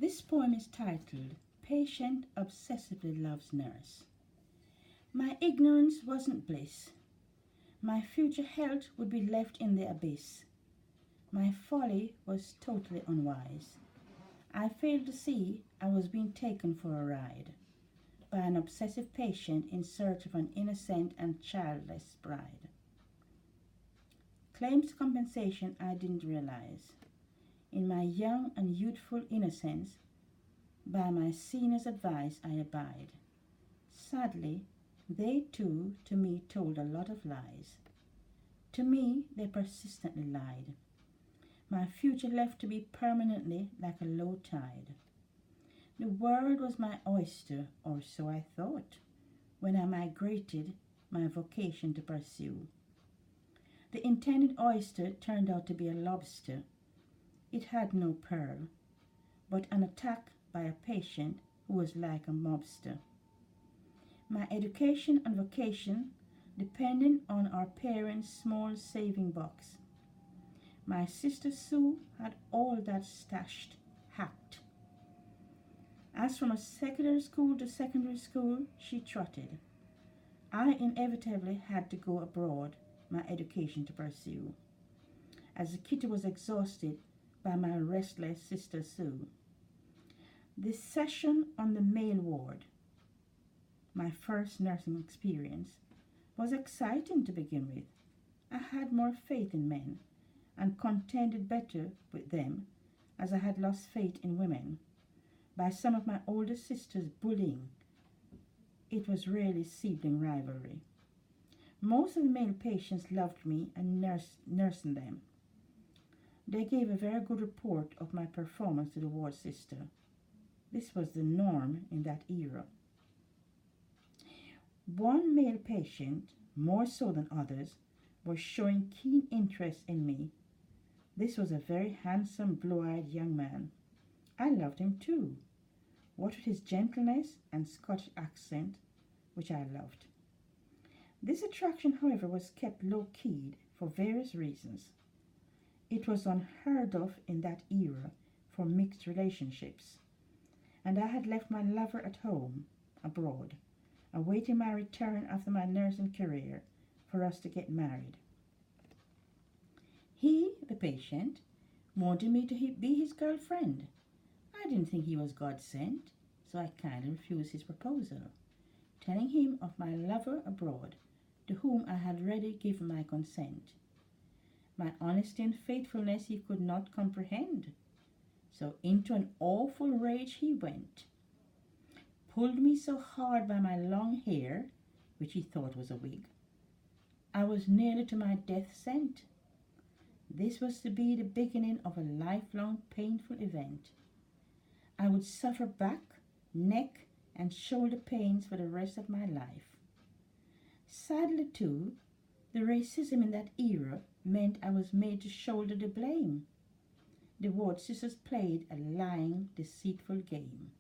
This poem is titled Patient Obsessively Loves Nurse. My ignorance wasn't bliss. My future health would be left in the abyss. My folly was totally unwise. I failed to see I was being taken for a ride by an obsessive patient in search of an innocent and childless bride. Claims compensation I didn't realize. In my young and youthful innocence, by my senior's advice I abide. Sadly, they too to me told a lot of lies. To me they persistently lied. My future left to be permanently like a low tide. The world was my oyster, or so I thought, when I migrated my vocation to pursue. The intended oyster turned out to be a lobster. It had no pearl, but an attack by a patient who was like a mobster. My education and vocation depended on our parents' small saving box. My sister Sue had all that stashed, hacked. As from a secondary school to secondary school, she trotted. I inevitably had to go abroad, my education to pursue, as the kitty was exhausted by my restless sister Sue. This session on the male ward, my first nursing experience, was exciting to begin with. I had more faith in men and contended better with them as I had lost faith in women by some of my older sisters' bullying. It was really sibling rivalry. Most of the male patients loved me and nursing them. They gave a very good report of my performance to the ward sister. This was the norm in that era. One male patient, more so than others, was showing keen interest in me. This was a very handsome, blue-eyed young man. I loved him too, what with his gentleness and Scottish accent, which I loved. This attraction, however, was kept low-keyed for various reasons. It was unheard of in that era for mixed relationships, and I had left my lover at home, abroad, awaiting my return after my nursing career for us to get married. He, the patient, wanted me to be his girlfriend. I didn't think he was God sent, so I kindly refused his proposal, telling him of my lover abroad, to whom I had already given my consent. My honesty and faithfulness he could not comprehend, so into an awful rage he went, pulled me so hard by my long hair, which he thought was a wig, I was nearly to my death sent. This was to be the beginning of a lifelong painful event. I would suffer back, neck, and shoulder pains for the rest of my life. Sadly, too, the racism in that era meant I was made to shoulder the blame. The ward sisters played a lying, deceitful game.